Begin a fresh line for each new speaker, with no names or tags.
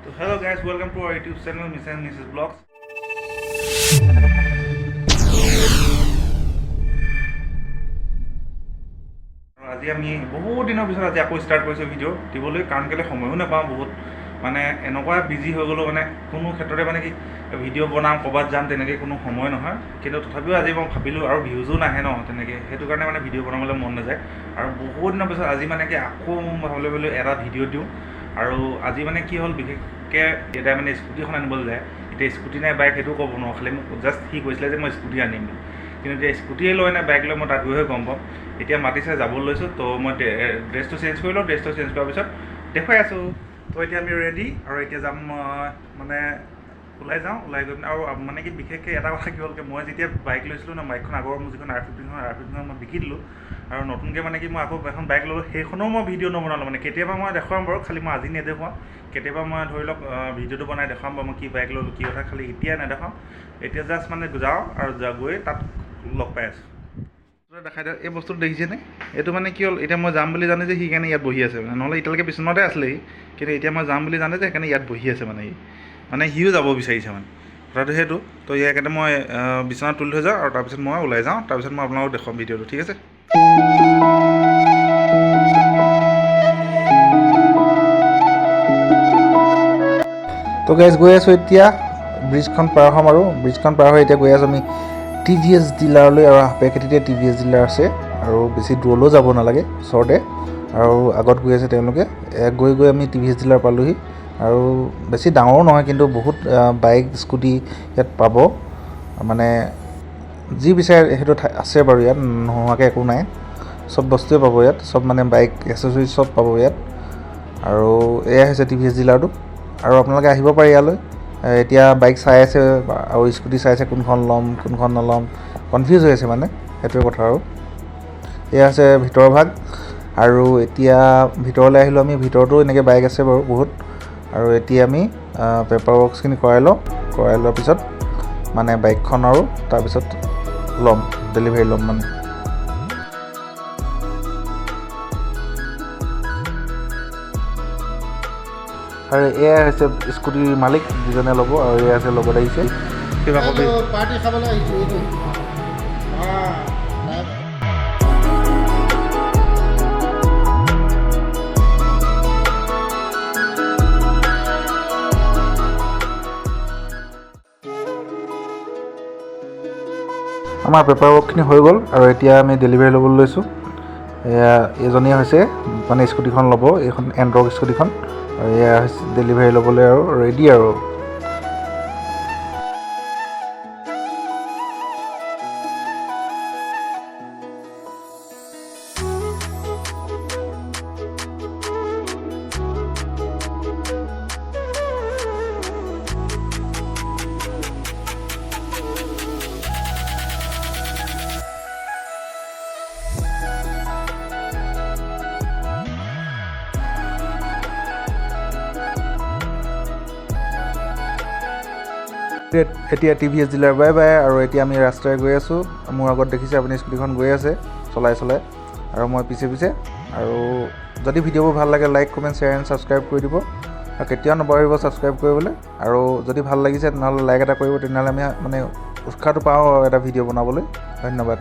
So hello guys, welcome to our YouTube channel Mr. and Mrs. Vlogs. আজি আমি বহুত দিনৰ পিছত আজি আকৌ ষ্টাৰ্ট কৰিছোঁ ভিডিঅ' দিবলৈ, কাৰণ কেলৈ সময়ো নাপাওঁ বহুত, মানে এনেকুৱা বিজি হৈ গ'লোঁ, মানে কোনো ক্ষেত্ৰতে মানে কি ভিডিঅ' বনাম ক'ৰবাত যাম তেনেকৈ কোনো সময় নহয়। কিন্তু তথাপিও আজি মই ভাবিলোঁ, আৰু ভিউজো নাহে ন তেনেকৈ, সেইটো কাৰণে মানে ভিডিঅ' বনাবলৈ মন নাযায়। আৰু বহুত দিনৰ পিছত আজি মানে কি আকৌ ভাবিলোঁ বোলো এটা ভিডিঅ' দিওঁ। আৰু আজি মানে কি হ'ল, বিশেষকৈ দেউতাই মানে স্কুটিখন আনিবলৈ যায়। এতিয়া স্কুটি নাই বাইক সেইটো ক'ব নোৱাৰোঁ, খালি মোক জাষ্ট সি কৈছিলে যে মই স্কুটি আনিম বুলি। কিন্তু এতিয়া স্কুটিয়ে লৈ নে বাইক লৈ মই তাত গৈহে গম পাম। এতিয়া মাতিছে যাব লৈছোঁ, তো মই ড্ৰেছটো চেঞ্জ কৰি লওঁ। ড্ৰেছটো চেঞ্জ কৰাৰ পিছত দেখুৱাই আছোঁ। তো এতিয়া আমি ৰেডি, আৰু এতিয়া যাম মানে ওলাই যাওঁ। ওলাই গৈ পিনে আৰু মানে কি বিশেষকৈ এটা কথা কি হ'লকৈ, মই যেতিয়া বাইক লৈছিলোঁ ন, বাইকখন আগৰ মোৰ যিখন R15 মই বিকি দিলোঁ। আৰু নতুনকৈ মানে কি মই আকৌ এখন বাইক ল'লোঁ, সেইখনো মই ভিডিঅ' নবনালোঁ। মানে কেতিয়াবা মই দেখুৱাম বাৰু, খালি মই আজি নেদেখুৱাম। কেতিয়াবা মই ধৰি লওক ভিডিঅ'টো বনাই দেখুৱাম বাৰু মই কি বাইক ল'লোঁ কি কথা, খালি এতিয়া নেদেখাওঁ। এতিয়া জাষ্ট মানে যাওঁ আৰু গৈ তাত লগ পাই আছোঁ। দেখাই দিয়ক, এই বস্তুটো দেখিছেনে? এইটো মানে কি হ'ল, এতিয়া মই যাম বুলি জানে যে সেইকাৰণে ইয়াত বহি আছে, মানে নহ'লে এতিয়ালৈকে বিচনাতে আছিলে সি। কিন্তু এতিয়া মই যাম বুলি জানে যে সেইকাৰণে ইয়াত বহি আছে, মানে সিও যাব বিচাৰিছে মানে কথাটো সেইটো। তো ইয়াকে মই বিচনাত তুলি থৈ যাওঁ, আৰু তাৰপিছত মই ওলাই যাওঁ। তাৰপিছত মই আপোনালোকক দেখুৱাম ভিডিঅ'টো, ঠিক আছে? তো গাইজ গৈ আছোঁ এতিয়া, ব্ৰিজখন পাৰ হ'ম, আৰু ব্ৰিজখন পাৰ হৈ এতিয়া গৈ আছোঁ আমি TVS ডিলাৰলৈ। আৰু হাপেখাটিতে TVS ডিলাৰ আছে, আৰু বেছি দূৰলৈও যাব নালাগে, ওচৰতে। আৰু আগত গৈ আছে তেওঁলোকে। গৈ আমি TVS ডিলাৰ পালোহি। আৰু বেছি ডাঙৰো নহয়, কিন্তু বহুত বাইক স্কুটি ইয়াত পাব। মানে যি বিচাৰে সেইটো আছে বাৰু ইয়াত, নোহোৱাকৈ একো নাই। চব বস্তুৱে পাব ইয়াত, চব মানে বাইক এচেচৰিজ চব পাব ইয়াত। আৰু এয়া হৈছে TVS ডিলাৰটো। আৰু আপোনালোকে আহিব পাৰে ইয়ালৈ। এতিয়া বাইক চাই আছে আৰু স্কুটি চাই আছে, কোনখন ল'ম কোনখন নল'ম, কনফিউজ হৈ আছে মানে, সেইটোৱে কথা। আৰু এয়া আছে ভিতৰৰ ভাগ। আৰু এতিয়া ভিতৰলৈ আহিলোঁ আমি। ভিতৰতো এনেকৈ বাইক আছে বাৰু বহুত। আৰু এতিয়া আমি পেপাৰ ৱৰ্কছখিনি কৰাই লোৱাৰ পিছত মানে বাইকখন, আৰু তাৰপিছত ল'ম, ডেলিভাৰী ল'ম মানে। আৰু এয়াই হৈছে স্কুটিৰ মালিক যিজনে ল'ব, আৰু এয়া আছে লগত আহিছে কিবা কবি
পাৰ্টি খাবলৈ আহিছোঁ এইটো।
আমাৰ পেপাৰ ৱৰ্কখিনি হৈ গ'ল, আৰু এতিয়া আমি ডেলিভাৰী ল'বলৈ লৈছোঁ। এইজনীয়ে হৈছে মানে স্কুটিখন ল'ব, এইখন এণ্ট্ৰক স্কুটিখন। আৰু এয়া হৈছে ডেলিভাৰী ল'বলৈ, আৰু ৰেডি আৰু। এতিয়া TVS ডিলাৰ বাই বাই। আৰু এতিয়া আমি ৰাস্তাৰে গৈ আছোঁ। মোৰ আগত দেখিছে আপুনি স্কুটিখন গৈ আছে চলাই, আৰু মই পিছে। আৰু যদি ভিডিঅ'বোৰ ভাল লাগে, like comment share and subscribe কৰি দিব। আৰু কেতিয়াও নপাহৰিব ছাবস্ক্ৰাইব কৰিবলৈ। আৰু যদি ভাল লাগিছে তেনেহ'লে লাইক এটা কৰিব, তেনেহ'লে আমি মানে উৎসাহটো পাওঁ এটা ভিডিঅ' বনাবলৈ। ধন্যবাদ।